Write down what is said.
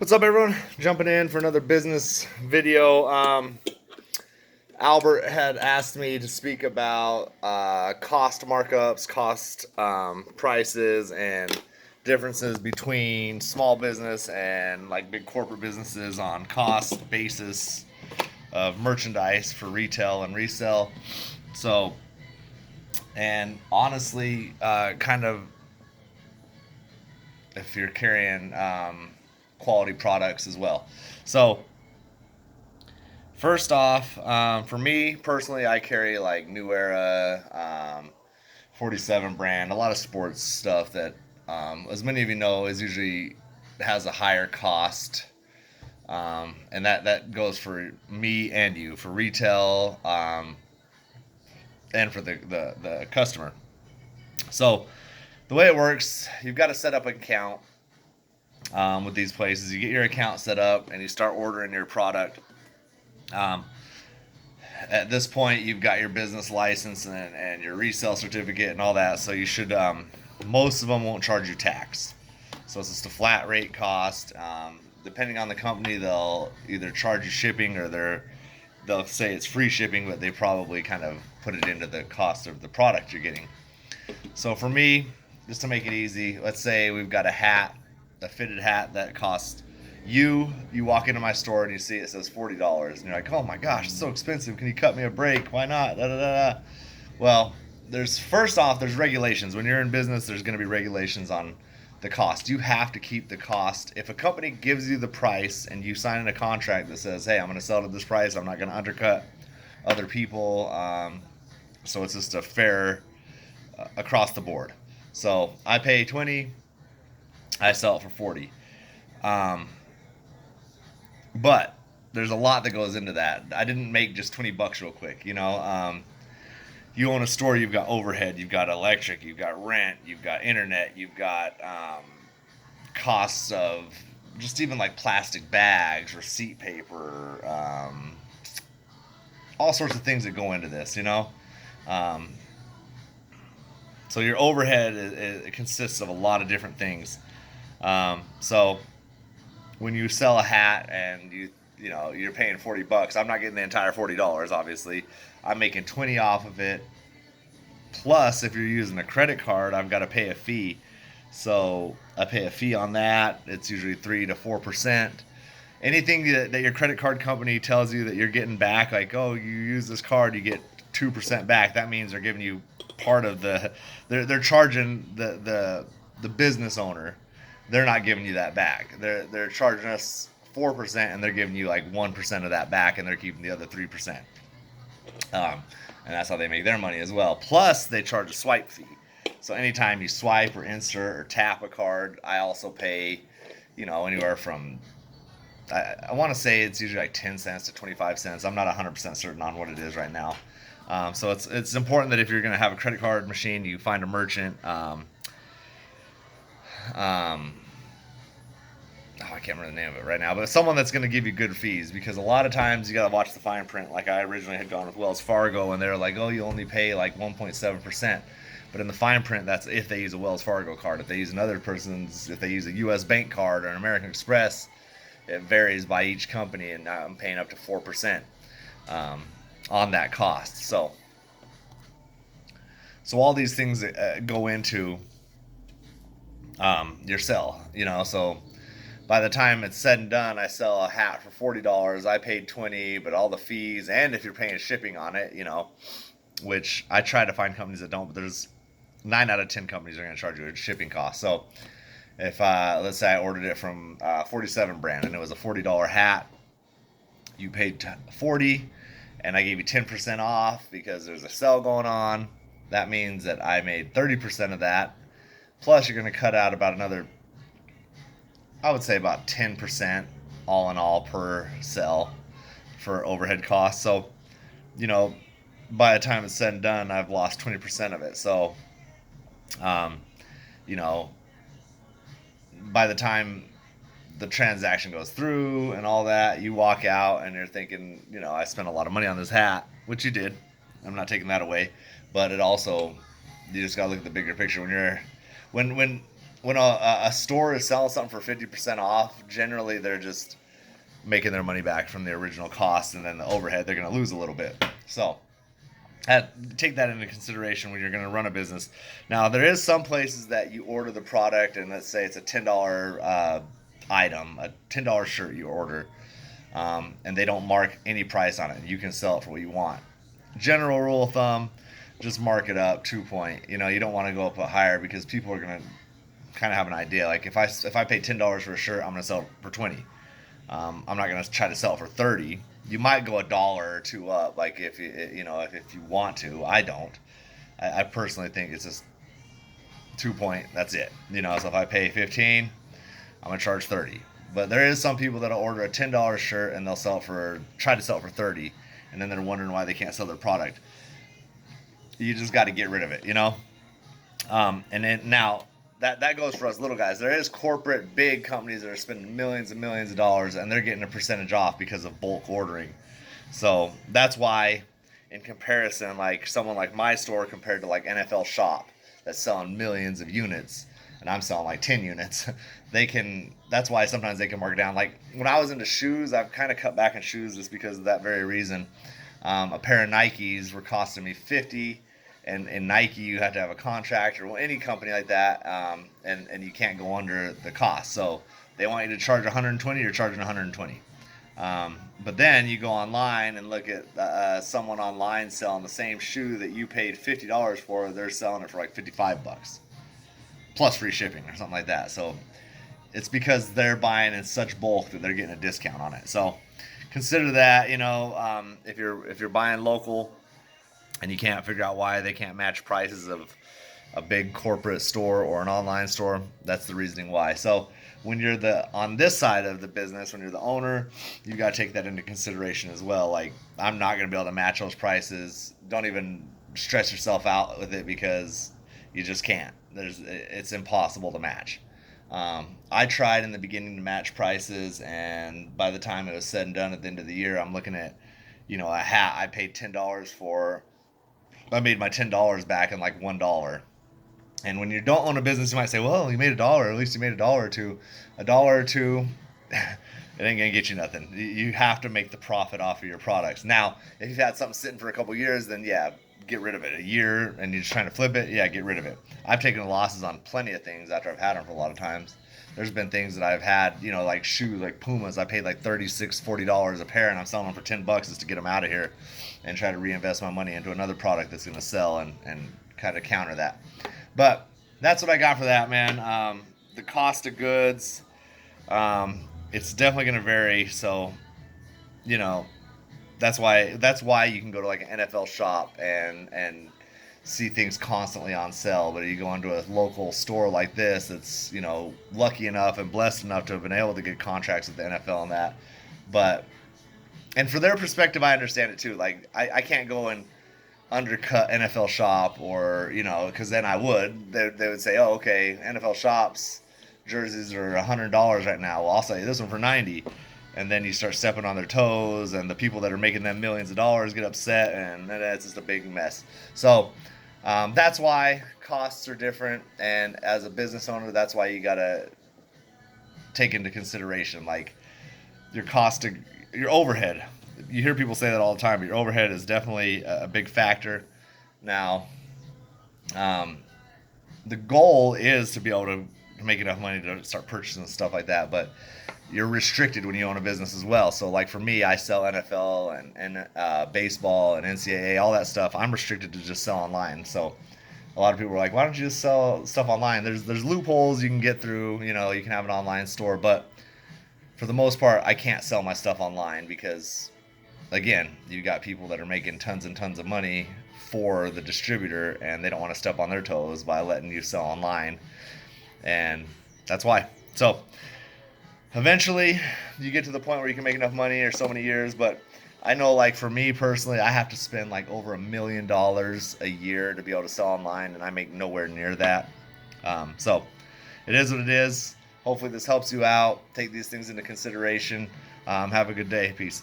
What's up, everyone? Jumping in for another business video. Albert had asked me to speak about cost markups, cost prices, and differences between small business and like big corporate businesses on cost basis of merchandise for retail and resell. So, and honestly, kind of if you're carrying quality products as well. So, first off, for me personally, I carry like New Era, 47 brand, a lot of sports stuff that, as many of you know, is usually has a higher cost, and that goes for me and you for retail, and for the customer. So the way it works, you've got to set up an account with these places. You get your account set up and you start ordering your product. Um, at this point, you've got your business license and your resale certificate and all that. So you should, most of them won't charge you tax. So it's just a flat rate cost. Depending on the company, they'll either charge you shipping or they'll say it's free shipping, but they probably kind of put it into the cost of the product you're getting. So for me, just to make it easy, let's say we've got a fitted hat that costs you walk into my store and you see it says $40 and you're like, oh my gosh, it's so expensive, can you cut me a break, why not, da, da, da, da. Well, there's regulations. When you're in business, there's going to be regulations on the cost. You have to keep the cost. If a company gives you the price and you sign in a contract that says, hey, I'm going to sell it at this price, I'm not going to undercut other people, so it's just a fair across the board. So I pay 20, I sell it for 40. um, but there's a lot that goes into that. I didn't make just 20 bucks real quick. You own a store, you've got overhead, you've got electric, you've got rent, you've got internet, you've got costs of just even like plastic bags, receipt paper, all sorts of things that go into this. Um, so your overhead it consists of a lot of different things. So when you sell a hat and you're paying 40 bucks, I'm not getting the entire $40, obviously. I'm making 20 off of it. Plus, if you're using a credit card, I've got to pay a fee. So I pay a fee on that. It's usually 3 to 4%. Anything that your credit card company tells you that you're getting back, like, oh, you use this card, you get 2% back. That means they're giving you part of they're charging the business owner. They're not giving you that back. They're charging us 4% and they're giving you like 1% of that back, and they're keeping the other 3%. And that's how they make their money as well. Plus, they charge a swipe fee. So anytime you swipe or insert or tap a card, I also pay, anywhere from, I want to say it's usually like 10 cents to 25 cents. I'm not 100% certain on what it is right now. So it's important that if you're going to have a credit card machine, you find a merchant. Um, I can't remember the name of it right now, but it's someone that's going to give you good fees, because a lot of times you got to watch the fine print. Like I originally had gone with Wells Fargo, and they're like, oh, you only pay like 1.7%. But in the fine print, that's if they use a Wells Fargo card. If they use if they use a U.S. Bank card or an American Express, it varies by each company, and I'm paying up to 4% on that cost. So all these things go into your sell. So by the time it's said and done, I sell a hat for $40. I paid 20, but all the fees, and if you're paying shipping on it, which I try to find companies that don't, but there's 9 out of 10 companies are going to charge you a shipping cost. So if let's say I ordered it from 47 brand and it was a $40 hat, you paid 40, and I gave you 10% off because there's a sale going on. That means that I made 30% of that. Plus, you're going to cut out about another, I would say about 10% all in all per sell for overhead costs. So, you know, by the time it's said and done, I've lost 20% of it. So, um, you know, by the time the transaction goes through and all that, you walk out and you're thinking, I spent a lot of money on this hat, which you did. I'm not taking that away, but it also, you just gotta look at the bigger picture when when a store is selling something for 50% off, generally they're just making their money back from the original cost, and then the overhead they're going to lose a little bit. So take that into consideration when you're going to run a business. Now, there is some places that you order the product, and let's say it's a $10 item, a $10 shirt you order, and they don't mark any price on it. You can sell it for what you want. General rule of thumb, just mark it up 2 point. You know, you don't want to go up higher because people are going to kind of have an idea. Like if I pay $10 for a shirt, I'm going to sell it for 20. I'm not going to try to sell it for 30. You might go a dollar or two up, like if you want to. I don't. I personally think it's just 2 point. That's it. You know, so if I pay 15, I'm gonna charge 30. But there is some people that'll order a $10 shirt and they'll try to sell it for 30, and then they're wondering why they can't sell their product. You just got to get rid of it, you know. And then now that goes for us little guys. There is corporate big companies that are spending millions and millions of dollars, and they're getting a percentage off because of bulk ordering. So that's why, in comparison, like someone like my store compared to like NFL Shop that's selling millions of units, and I'm selling like 10 units, that's why sometimes they can mark it down. Like when I was into shoes, I've kind of cut back on shoes just because of that very reason. A pair of Nikes were costing me 50, and in Nike you have to have a contract, or any company like that, and you can't go under the cost. So they want you to charge 120, you're charging 120. But then you go online and look at someone online selling the same shoe that you paid $50 for. They're selling it for like $55 plus free shipping or something like that. So it's because they're buying in such bulk that they're getting a discount on it. So consider that, you know, if you're buying local and you can't figure out why they can't match prices of a big corporate store or an online store, that's the reasoning why. So when you're on this side of the business, when you're the owner, you got to take that into consideration as well. Like, I'm not going to be able to match those prices. Don't even stress yourself out with it because you just can't. It's impossible to match. I tried in the beginning to match prices, and by the time it was said and done at the end of the year, I'm looking at, you know, a hat I paid $10 for. I made my $10 back in like $1. And when you don't own a business, you might say, well, you made $1. At least you made a dollar or two. A dollar or two, it ain't going to get you nothing. You have to make the profit off of your products. Now, if you've had something sitting for a couple years, then yeah, get rid of it. A year and you're just trying to flip it, yeah, get rid of it. I've taken losses on plenty of things after I've had them for a lot of times. There's been things that I've had, you know, like shoes, like Pumas. I paid like $36, $40 a pair, and I'm selling them for $10 just to get them out of here and try to reinvest my money into another product that's going to sell and kind of counter that. But that's what I got for that, man. The cost of goods, it's definitely going to vary. So, you know, that's why you can go to like an NFL Shop and see things constantly on sale. But you go into a local store like this that's, you know, lucky enough and blessed enough to have been able to get contracts with the NFL and that. But and for their perspective, I understand it too. Like I can't go and undercut NFL Shop, or, you know, because then I would. They would say, oh, okay, NFL Shop's jerseys are $100 right now. Well, I'll sell you this one for 90. And then you start stepping on their toes, and the people that are making them millions of dollars get upset, and that's just a big mess. So that's why costs are different, and as a business owner, that's why you gotta take into consideration like your cost of your overhead. You hear people say that all the time, but your overhead is definitely a big factor. Now, the goal is to be able to make enough money to start purchasing stuff like that, but you're restricted when you own a business as well. So like for me, I sell NFL and baseball and NCAA, all that stuff. I'm restricted to just sell online. So a lot of people are like, why don't you just sell stuff online? There's loopholes you can get through. You know, you can have an online store, but for the most part, I can't sell my stuff online because, again, you got people that are making tons and tons of money for the distributor, and they don't want to step on their toes by letting you sell online, and that's why. So eventually you get to the point where you can make enough money, or so many years. But I know, like for me personally, I have to spend like over $1 million a year to be able to sell online, and I make nowhere near that. So it is what it is. Hopefully this helps you out. Take these things into consideration. Have a good day. Peace.